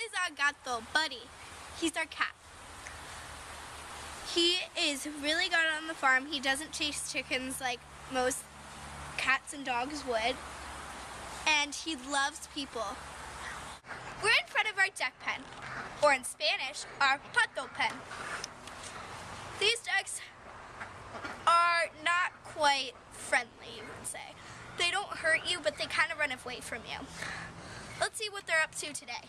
is our gato, Buddy. He's our cat. He is really good on the farm. He doesn't chase chickens like most cats and dogs would. And he loves people. We're in front of our duck pen, or in Spanish, our pato pen. These ducks are not quite friendly, you would say. They don't hurt you, but they kind of run away from you. Let's see what they're up to today.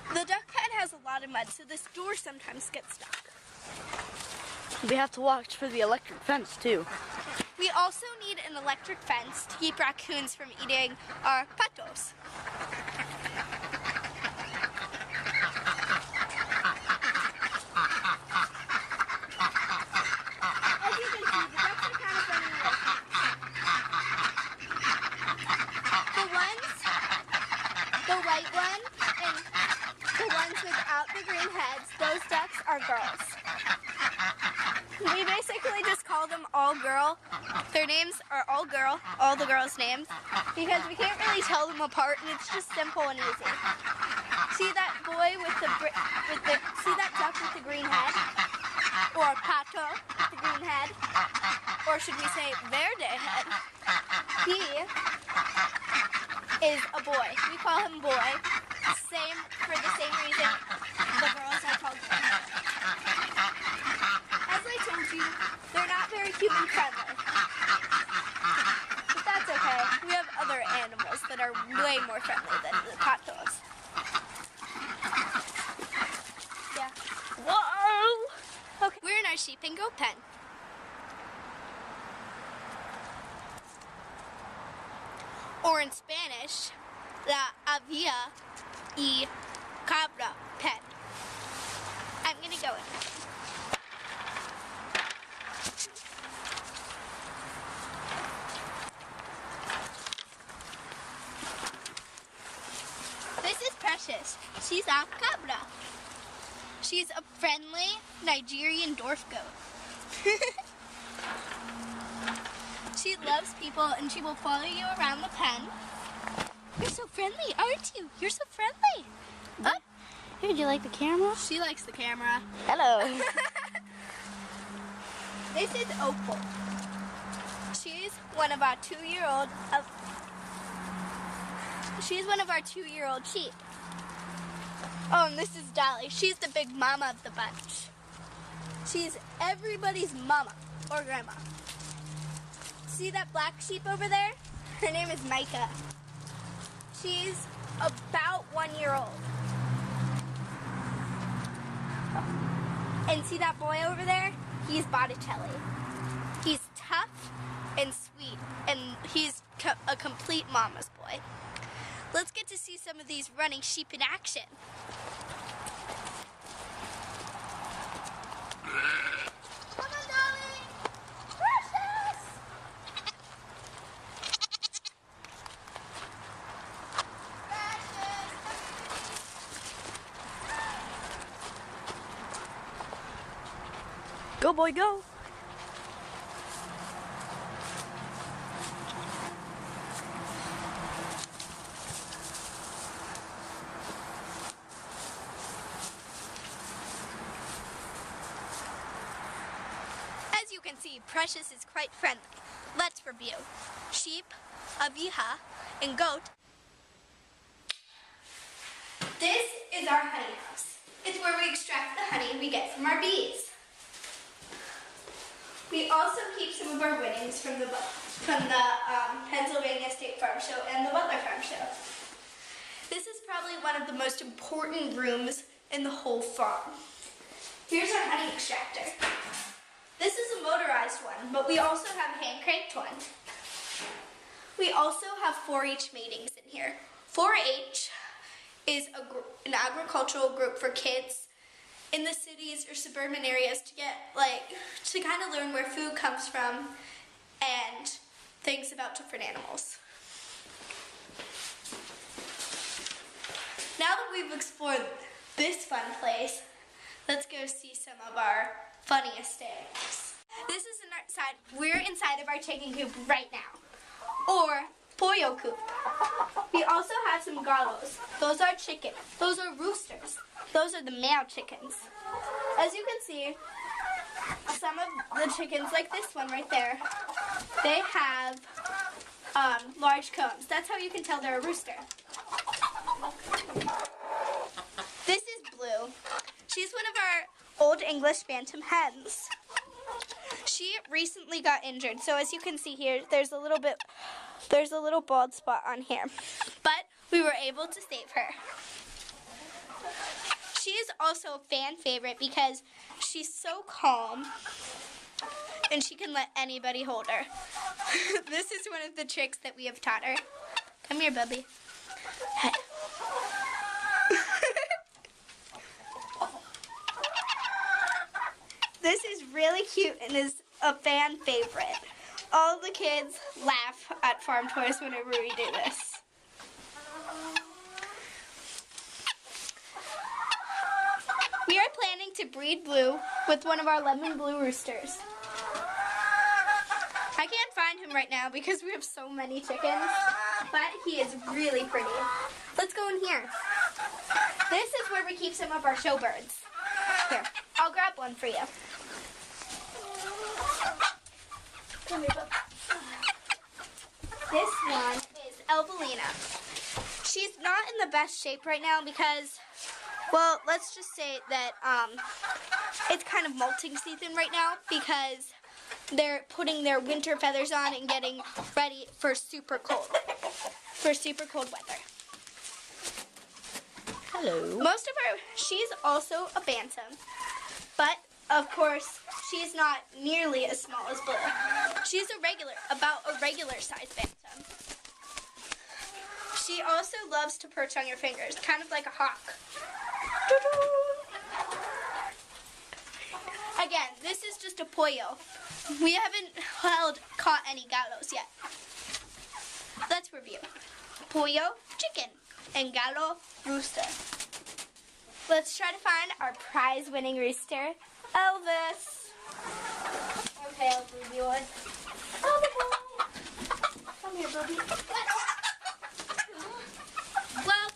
The duck pen has a lot of mud, so this door sometimes gets stuck. We have to watch for the electric fence too. We also need an electric fence to keep raccoons from eating our patos. As you can see, the ducks are kind of running away. The white one, and the ones without the green heads, those ducks are girls. We basically just call them all girl. Their names are all girl, all the girls' names, because we can't really tell them apart, and it's just simple and easy. See that boy see that duck with the green head, or pato with the green head, or should we say verde head? He is a boy. We call him boy. For the same reason the girls are called girls. As I told you, they're not very human friendly. But that's okay. We have other animals that are way more friendly than the patos. Yeah. Whoa! Okay. We're in our sheep and goat pen. Or in Spanish, la avia y cabra pen. I'm gonna go in. This is Precious. She's a cabra. She's a friendly Nigerian dwarf goat. She loves people and she will follow you around the pen. You're so friendly, aren't you? You're so friendly. Oh. Hey, do you like the camera? She likes the camera. Hello. This is Opal. She's one of our 2-year-old. She's one of our 2-year-old sheep. Oh, and this is Dolly. She's the big mama of the bunch. She's everybody's mama or grandma. See that black sheep over there? Her name is Micah. She's about 1 year old. And see that boy over there? He's Botticelli. He's tough and sweet, and he's a complete mama's boy. Let's get to see some of these running sheep in action. Come on, darling! Precious! Go, boy, go. As you can see, Precious is quite friendly. Let's review. Sheep, abeja, and goat. This is our honey house. It's where we extract the honey we get from our bees. We also keep some of our winnings from the Pennsylvania State Farm Show and the Butler Farm Show. This is probably one of the most important rooms in the whole farm. Here's our honey extractor. This is a motorized one, but we also have a hand-cranked one. We also have 4-H meetings in here. 4-H is an agricultural group for kids in the cities or suburban areas to get to kind of learn where food comes from and things about different animals. Now that we've explored this fun place, let's go see some of our funniest animals. This is we're inside of our chicken coop right now. or pollo coop. We also have some gallos. Those are chicken. Those are roosters. Those are the male chickens. As you can see, some of the chickens, like this one right there, they have large combs. That's how you can tell they're a rooster. This is Blue. She's one of our Old English Bantam hens. She recently got injured, so as you can see here, there's a little bald spot on here. But we were able to save her. She is also a fan favorite because she's so calm and she can let anybody hold her. This is one of the tricks that we have taught her. Come here, Bubby. Hey. This is really cute and is a fan favorite. All the kids laugh at Farm Toys whenever we do this. We are planning to breed Blue with one of our lemon blue roosters. I can't find him right now because we have so many chickens, but he is really pretty. Let's go in here. This is where we keep some of our showbirds. Here, I'll grab one for you. Come here, Bub. This one is Elvelina. She's not in the best shape right now because, well, let's just say that it's kind of molting season right now because they're putting their winter feathers on and getting ready for super cold weather. Hello. She's also a bantam, but of course, she's not nearly as small as Blue. She's about a regular size bantam. She also loves to perch on your fingers, kind of like a hawk. Again, this is just a pollo. We haven't caught any gallos yet. Let's review. Pollo, chicken, and gallo, rooster. Let's try to find our prize-winning rooster, Elvis. Okay, I'll review it. Come here, Bubby. Well,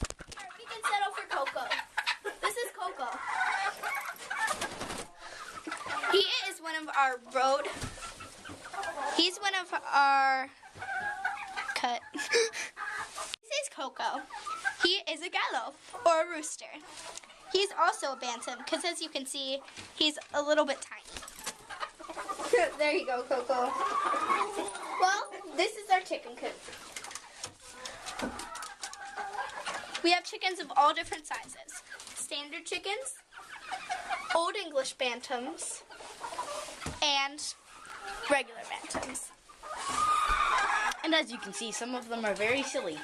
we can settle for Coco. This is Coco. He is one of our He's one of our This is Coco. He is a gallo, or a rooster. He's also a bantam, because as you can see, he's a little bit tiny. There you go, Coco. Well, this is our chicken coop. We have chickens of all different sizes. Standard chickens, Old English bantams, and regular bantams. And as you can see, some of them are very silly.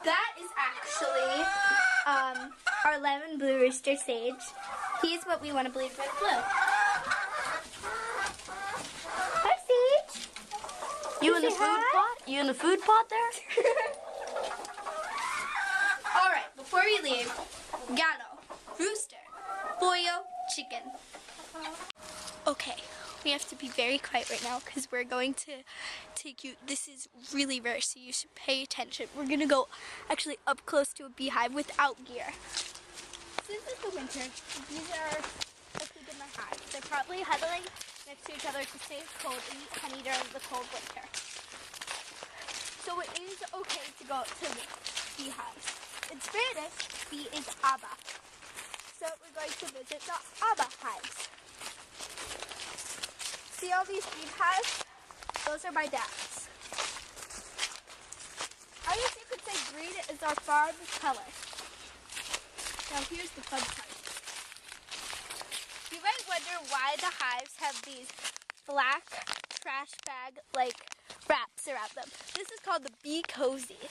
That is actually our lemon blue rooster Sage. He's what we want to believe is blue. Hi, Sage. You in the food pot? You in the food pot there? All right, before we leave, gallo, rooster, pollo, chicken. Okay, we have to be very quiet right now because we're going to take you. This is really rare, so you should pay attention. We're gonna go actually up close to a beehive without gear. This is the winter. These are a few different hives. They're probably huddling next to each other to stay cold and eat honey during the cold winter. So it is okay to go to the beehive. In Spanish, bee is aba. So we're going to visit the aba hives. See all these beehives? Those are my dad's. I guess you could say green is our farm color. Now here's the fun part. You might wonder why the hives have these black trash bag like wraps around them. This is called the bee cozy.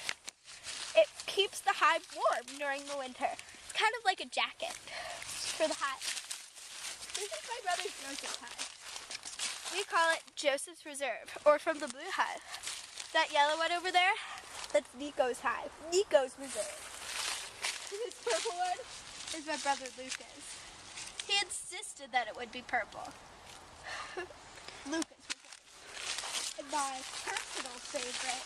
It keeps the hive warm during the winter. It's kind of like a jacket for the hive. This is my brother's Joseph hive. We call it Joseph's Reserve, or from the blue hive. That yellow one over there, that's Nico's hive, Nico's Reserve. This purple one is my brother Lucas. He insisted that it would be purple. Lucas Reserve. And my personal favorite.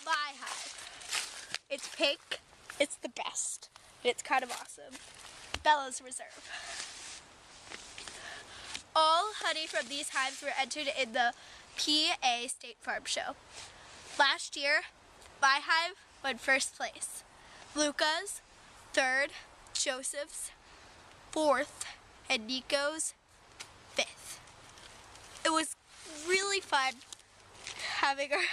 My hive. It's pink. It's the best. It's kind of awesome. Bella's Reserve. All honey from these hives were entered in the PA State Farm Show. Last year, my hive won first place. Luca's, third, Joseph's, fourth, and Nico's, fifth. It was really fun having her.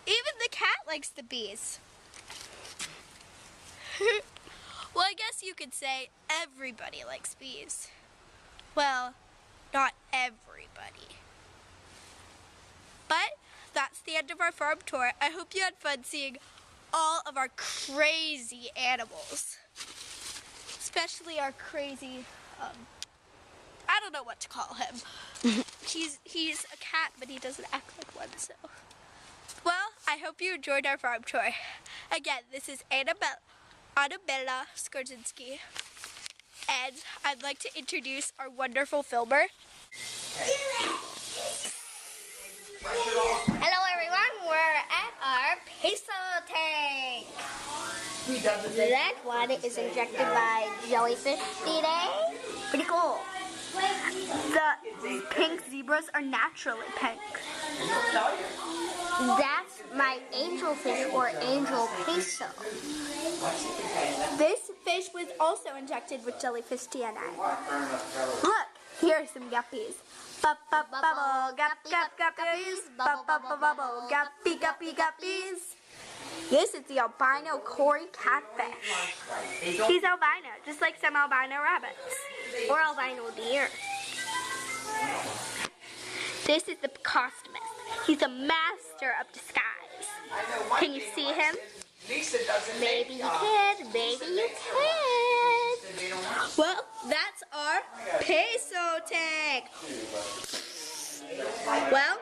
Even the cat likes the bees. Well, I guess you could say everybody likes bees. Well, not everybody. But that's the end of our farm tour. I hope you had fun seeing all of our crazy animals. Especially our crazy, I don't know what to call him. He's a cat, but he doesn't act like one, so. Well, I hope you enjoyed our farm tour. Again, this is Annabella Skorzinski. And I'd like to introduce our wonderful filmer. Hello everyone, we're at our peso tank. That one is injected by jellyfish today. Pretty cool. The pink zebras are naturally pink. That's my angelfish or angel peso. This fish was also injected with jellyfish DNA. Look, here are some guppies. Bubble, guppies. Bubble, guppy, guppies. This is the albino Cory catfish. He's albino, just like some albino rabbits. Or albino deer. This is the Costumist. He's a master of disguise. Can you see him? Maybe you can, maybe you can. Well, that's our peso tank. Well,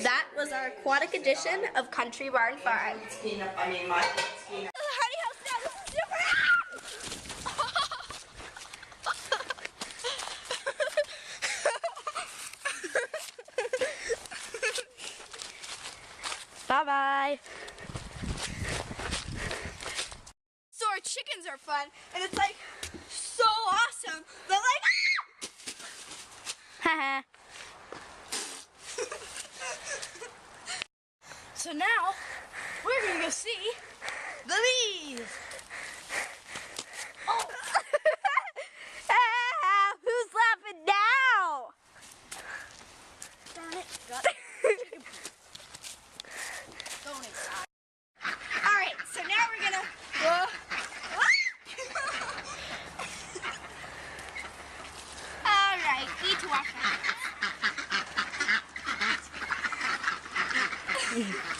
that was our aquatic edition of Country Barn Farm. Bye-bye. So our chickens are fun, and it's like so awesome. They're like, haha. So now we're gonna go see the bees. Oh. Who's laughing now? Darn it, got All right, so now we're gonna go. All right, need to wash my hands.